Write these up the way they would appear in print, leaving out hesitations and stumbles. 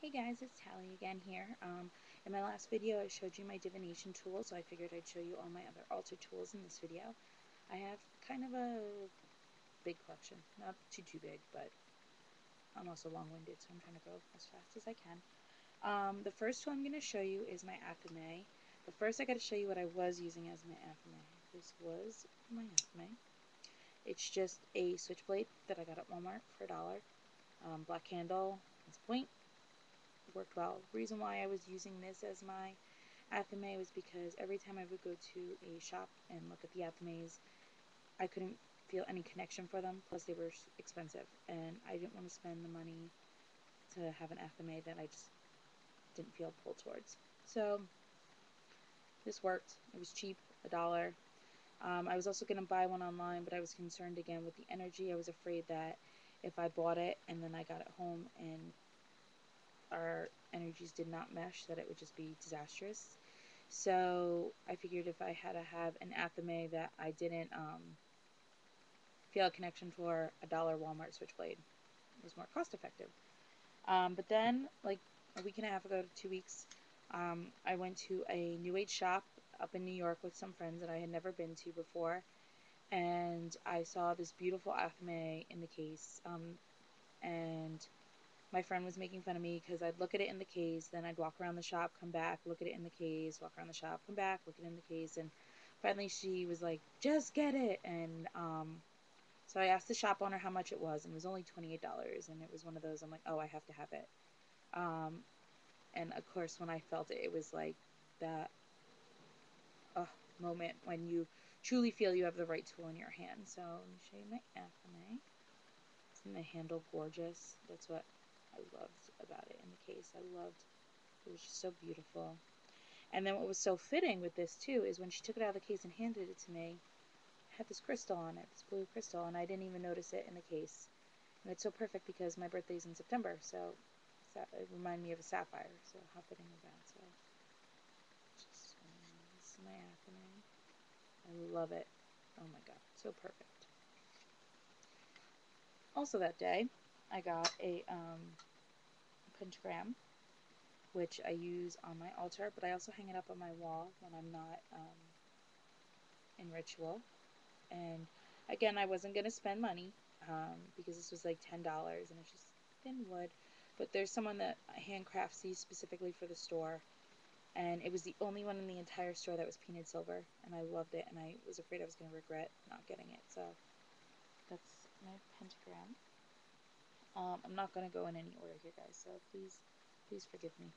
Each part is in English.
Hey guys, it's Tally again here. In my last video I showed you my divination tools, so I figured I'd show you all my other altar tools in this video. I have kind of a big collection, not too big, but I'm also long-winded, so I'm trying to go as fast as I can. The first tool I'm going to show you is my athame, but first I got to show you what I was using as my athame. This was my athame. It's just a switchblade that I got at Walmart for $1. Black candle, it's point. Worked well. The reason why I was using this as my athame was because every time I would go to a shop and look at the athames, I couldn't feel any connection for them, plus they were expensive, and I didn't want to spend the money to have an athame that I just didn't feel pulled towards. So this worked. It was cheap, $1. I was also going to buy one online, but I was concerned again with the energy. I was afraid that if I bought it and then I got it home and our energies did not mesh, that it would just be disastrous. So I figured if I had to have an athame that I didn't feel a connection for, $1 Walmart switchblade was more cost effective. But then, like a week and a half ago to 2 weeks, I went to a New Age shop up in New York with some friends that I had never been to before, and I saw this beautiful athame in the case, and my friend was making fun of me because I'd look at it in the case, then I'd walk around the shop, come back, look at it in the case, walk around the shop, come back, look at it in the case, and finally she was like, just get it. And so I asked the shop owner how much it was, and it was only $28, and it was one of those, I'm like, oh, I have to have it. And of course when I felt it, it was like that moment when you truly feel you have the right tool in your hand. So let me show you my athame. Isn't the handle gorgeous? That's what I loved about it in the case. It was just so beautiful. And then what was so fitting with this too is when she took it out of the case and handed it to me, it had this crystal on it, this blue crystal, and I didn't even notice it in the case. And it's so perfect because my birthday's in September, so it reminded me of a sapphire, so how fitting is that? So just, this is my athame. I love it. Oh my god, so perfect. Also that day, I got a pentagram, which I use on my altar, but I also hang it up on my wall when I'm not in ritual. And again, I wasn't going to spend money because this was like $10 and it's just thin wood. But there's someone that handcrafts these specifically for the store, and it was the only one in the entire store that was painted silver, and I loved it, and I was afraid I was going to regret not getting it. So that's my pentagram. I'm not going to go in any order here, guys, so please forgive me.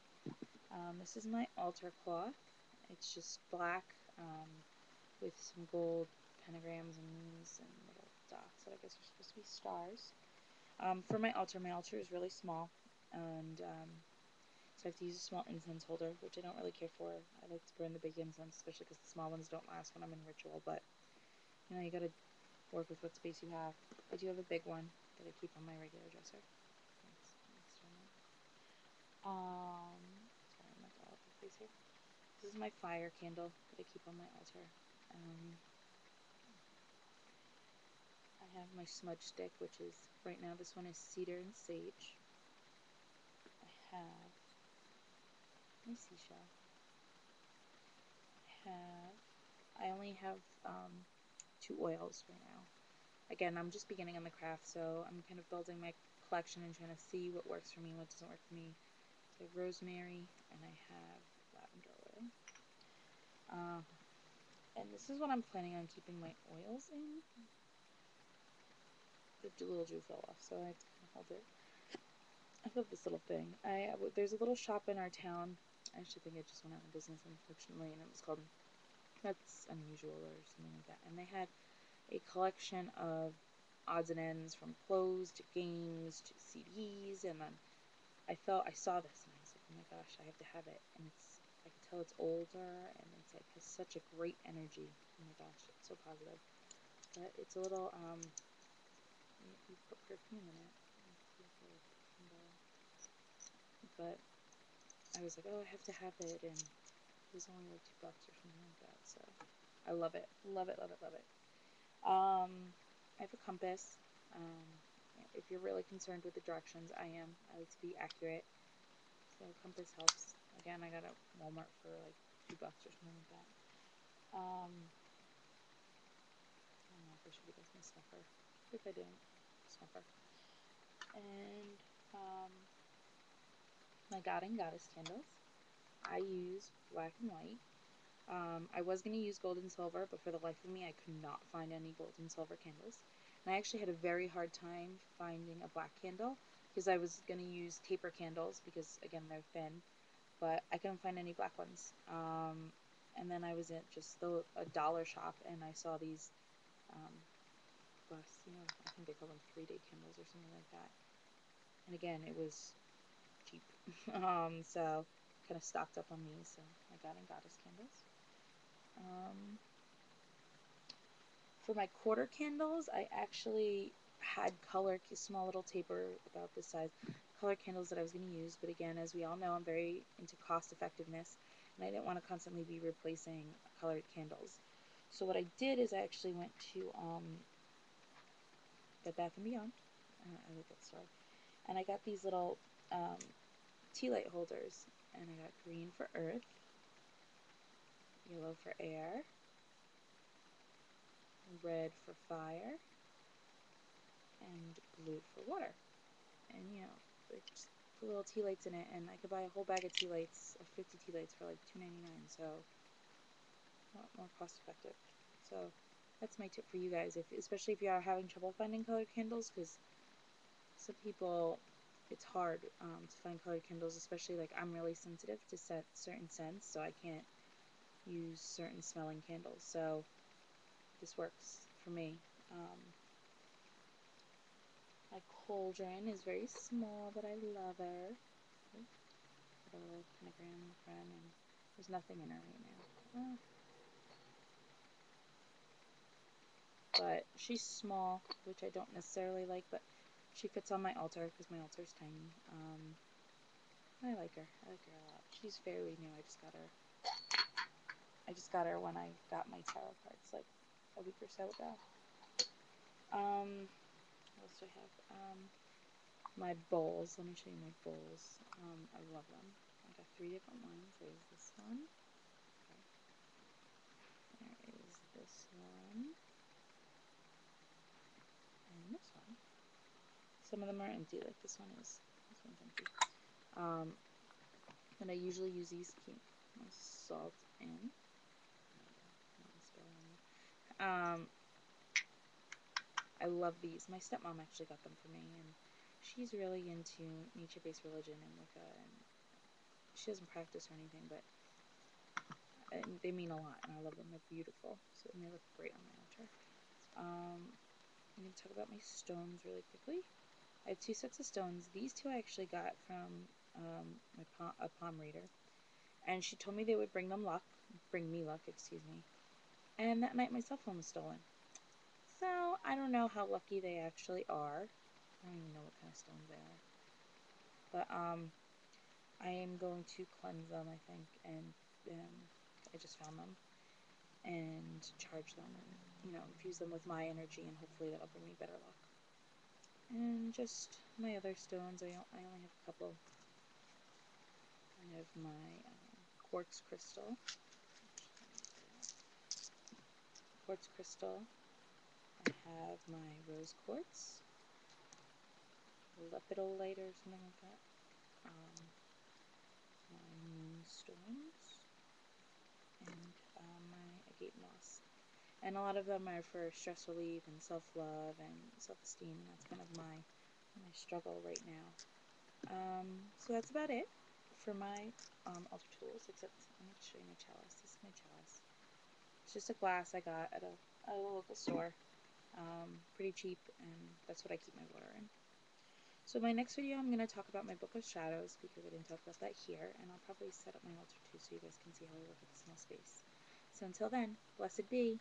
This is my altar cloth. It's just black with some gold pentagrams and moons and little dots that I guess are supposed to be stars. For my altar is really small, and so I have to use a small incense holder, which I don't really care for. I like to burn the big incense, especially because the small ones don't last when I'm in ritual, but you know, you gotta work with what space you have. I do have a big one that I keep on my regular dresser. Sorry, I'm like all over the place here. This is my fire candle that I keep on my altar. I have my smudge stick, which is, right now, this one is cedar and sage. I have my seashell. I only have 2 oils right now. Again, I'm just beginning on the craft, so I'm kind of building my collection and trying to see what works for me and what doesn't work for me. So I have rosemary, and I have lavender oil. And this is what I'm planning on keeping my oils in. The little dew fell off, so I have to kind of hold it. I love this little thing. There's a little shop in our town. I actually think it just went out of business, unfortunately, and it was called That's Unusual or something like that. And they had a collection of odds and ends, from clothes to games to CDs. And then I saw this, and I was like, oh my gosh, I have to have it. And I can tell it's older, and it's like has such a great energy. Oh my gosh, it's so positive. But it's a little you put perfume in it. But I was like, oh, I have to have it, and it was only like $2 or something like that. So I love it, love it, love it, love it. I have a compass. If you're really concerned with the directions, I am. I like to be accurate. So compass helps. Again, I got it at Walmart for like $2 or something like that. I don't know if I should have guessed my snuffer. If I didn't, snuffer. And my God and Goddess candles. I use black and white. I was going to use gold and silver, but for the life of me, I could not find any gold and silver candles. And I actually had a very hard time finding a black candle because I was going to use taper candles because, again, they're thin, but I couldn't find any black ones. And then I was at just a dollar shop, and I saw these glass, I think they call them 3-day candles or something like that. And again, it was cheap. So kind of stocked up on these. So my God and Goddess candles. For my quarter candles, I actually had small little taper about this size, color candles that I was going to use. But again, as we all know, I'm very into cost effectiveness, and I didn't want to constantly be replacing colored candles. So what I did is I actually went to Bed Bath & Beyond. I like that store. And I got these little tea light holders, and I got green for earth, yellow for air, red for fire, and blue for water. And they just put little tea lights in it, and I could buy a whole bag of tea lights, of 50 tea lights, for like $2.99, so a lot more cost effective. So that's my tip for you guys, especially if you are having trouble finding colored candles, because some people, it's hard to find colored candles, especially like I'm really sensitive to certain scents, so I can't use certain smelling candles. So this works for me. My cauldron is very small, but I love her. Put a little pentagram in the front, and there's nothing in her right now. But she's small, which I don't necessarily like, but she fits on my altar because my altar is tiny. I like her. I like her a lot. She's fairly new. I just got her when I got my tarot cards, like a week or so ago. What else do I have? My bowls. Let me show you my bowls. I love them. I got 3 different ones. There's this one. Okay. There is this one. And this one. Some of them are empty, like this one is. This one's empty. And I usually use these to keep my salt in. I love these. My stepmom actually got them for me, and she's really into nature-based religion and Wicca, and she doesn't practice or anything, but they mean a lot, and I love them. They're beautiful, so and they look great on my altar. I'm going to talk about my stones really quickly. I have 2 sets of stones. These 2 I actually got from a palm reader, and she told me they would bring me luck, excuse me. And that night my cell phone was stolen. So I don't know how lucky they actually are. I don't even know what kind of stones they are. But I am going to cleanse them, I think, and I just found them, and charge them, and infuse them with my energy, and hopefully that'll bring me better luck. And just my other stones, I only have a couple. I have my quartz crystal. I have my rose quartz, lepidolite or something like that. My moonstones, and my agate moss. And a lot of them are for stress relief and self-love and self-esteem, and that's kind of my struggle right now. So that's about it for my altar tools, except let me show you my chalice. This is my chalice. It's just a glass I got at a local store. Pretty cheap, and that's what I keep my water in. So my next video, I'm going to talk about my Book of Shadows, because I didn't talk about that here, and I'll probably set up my altar too so you guys can see how I look at the small space. So until then, blessed be.